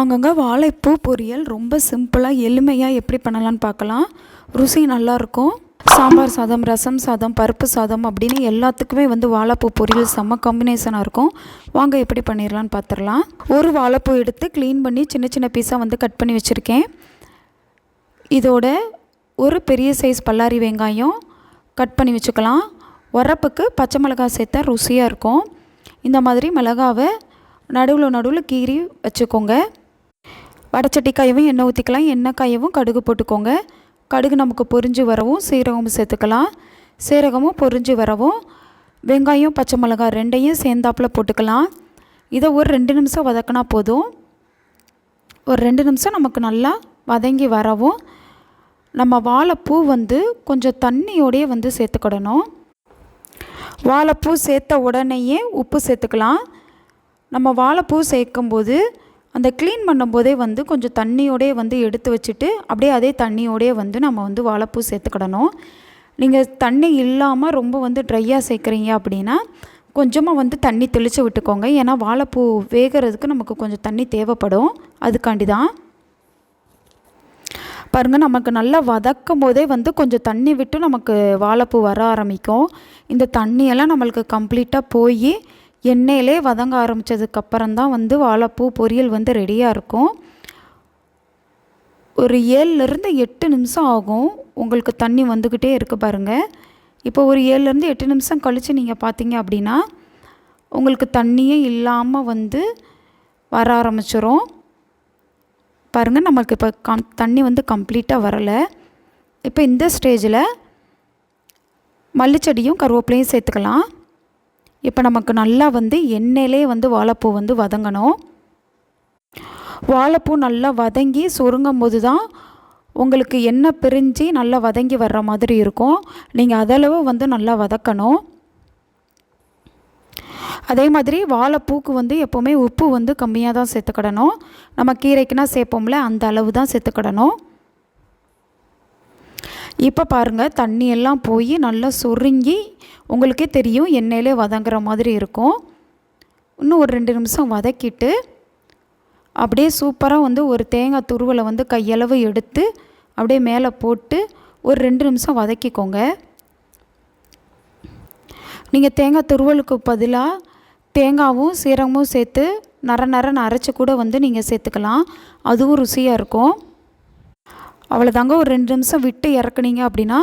வாங்கங்க வாழைப்பூ பொரியல் ரொம்ப சிம்பிளாக எளிமையாக எப்படி பண்ணலான்னு பார்க்கலாம். ருசி நல்லாயிருக்கும். சாம்பார் சாதம், ரசம் சாதம், பருப்பு சாதம் அப்படின்னு எல்லாத்துக்குமே வாழைப்பூ பொரியல் செம்ம காம்பினேஷனாக இருக்கும். வாங்க எப்படி பண்ணிடலான்னு பார்த்துடலாம். ஒரு வாழைப்பூ எடுத்து க்ளீன் பண்ணி சின்ன சின்ன பீஸாக கட் பண்ணி வச்சுருக்கேன். இதோட ஒரு பெரிய சைஸ் பல்லாரி வெங்காயம் கட் பண்ணி வச்சுக்கலாம். உரப்புக்கு பச்சை மிளகாய் சேர்த்தா ருசியாக இருக்கும். இந்த மாதிரி மிளகாவை நடுவில் கீறி வச்சுக்கோங்க. வடச்சட்டி காயவும் எண்ணெய் ஊற்றிக்கலாம். எண்ணெய் காயவும் கடுகு போட்டுக்கோங்க. கடுகு நமக்கு பொரிஞ்சு வரவும் சீரகமும் சேர்த்துக்கலாம். சீரகமும் பொரிஞ்சு வரவும் வெங்காயம் பச்சை மிளகாய் ரெண்டையும் சேர்ந்தாப்பில் போட்டுக்கலாம். இதை ஒரு 2 நிமிஷம் வதக்கினா போதும். ஒரு 2 நிமிஷம் நமக்கு நல்லா வதங்கி வரவும் நம்ம வாழைப்பூ கொஞ்சம் தண்ணியோடையே சேர்த்துக்கிடணும். வாழைப்பூ சேர்த்த உடனேயே உப்பு சேர்த்துக்கலாம். நம்ம வாழைப்பூ சேர்க்கும்போது அந்த க்ளீன் பண்ணும்போதே கொஞ்சம் தண்ணியோடையே எடுத்து வச்சுட்டு அப்படியே அதே தண்ணியோடையே நம்ம வாழைப்பூ சேர்த்துக்கிடணும். நீங்கள் தண்ணி இல்லாமல் ரொம்ப ட்ரையாக சேர்க்குறீங்க அப்படின்னா கொஞ்சமாக தண்ணி தெளித்து விட்டுக்கோங்க. ஏன்னா வாழைப்பூ வேகிறதுக்கு நமக்கு கொஞ்சம் தண்ணி தேவைப்படும். அதுக்காண்டி தான். பாருங்கள், நமக்கு நல்லா வதக்கும் போதே கொஞ்சம் தண்ணி விட்டு நமக்கு வாழைப்பூ வர ஆரம்பிக்கும். இந்த தண்ணியெல்லாம் நம்மளுக்கு கம்ப்ளீட்டாக போய் எண்ணெயிலே வதங்க ஆரம்பித்ததுக்கப்புறம் தான் வாழைப்பூ பொரியல் ரெடியாக இருக்கும். ஒரு 7லேருந்து 8 நிமிஷம் ஆகும். உங்களுக்கு தண்ணி வந்துக்கிட்டே இருக்குது பாருங்கள். இப்போ ஒரு 7லேருந்து 8 நிமிஷம் கழித்து நீங்கள் பார்த்தீங்க அப்படின்னா உங்களுக்கு தண்ணியே இல்லாமல் வர ஆரம்பிச்சிரும். பாருங்கள், நமக்கு இப்போ தண்ணி கம்ப்ளீட்டாக வரலை. இப்போ இந்த ஸ்டேஜில் மல்லிச்செடியும் கருவேப்பிலையும் சேர்த்துக்கலாம். இப்போ நமக்கு நல்லா எண்ணெயிலே வாழைப்பூ வதங்கணும். வாழைப்பூ நல்லா வதங்கி சுருங்கும் போது தான் உங்களுக்கு எண்ணெய் பிரிஞ்சு நல்லா வதங்கி வர்ற மாதிரி இருக்கும். நீங்கள் அதளவு நல்லா வதக்கணும். அதே மாதிரி வாழைப்பூக்கு எப்போவுமே உப்பு கம்மியாக தான் சேர்த்துக்கிடணும். நம்ம கீரைக்குன்னா சேர்ப்போம்ல, அந்த அளவு தான் சேர்த்துக்கிடணும். இப்போ பாருங்கள், தண்ணியெல்லாம் போய் நல்லா சுருங்கி உங்களுக்கே தெரியும் எண்ணெயிலே வதங்குற மாதிரி இருக்கும். இன்னும் ஒரு 2 நிமிஷம் வதக்கிட்டு அப்படியே சூப்பராக ஒரு தேங்காய் துருவலை கையளவு எடுத்து அப்படியே மேலே போட்டு ஒரு 2 நிமிஷம் வதக்கிக்கோங்க. நீங்கள் தேங்காய் துருவலுக்கு பதிலாக தேங்காவும் சீரகமும் சேர்த்து நரன்னு அரைச்சி கூட நீங்கள் சேர்த்துக்கலாம். அதுவும் ருசியாக இருக்கும். அவ்வளோதாங்க. ஒரு 2 நிமிஷம் விட்டு இறக்குனீங்க அப்படின்னா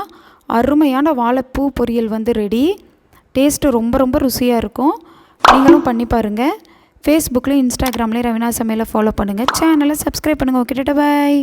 அருமையான வாழைப்பூ பொரியல் ரெடி. டேஸ்ட்டு ரொம்ப ருசியாக இருக்கும். நீங்களும் பண்ணி பாருங்கள். ஃபேஸ்புக்லேயும் இன்ஸ்டாகிராம்லேயும் ரவினா சமையலை ஃபாலோ பண்ணுங்கள். சேனலை சப்ஸ்கிரைப் பண்ணுங்கள். ஓகே, பாய்.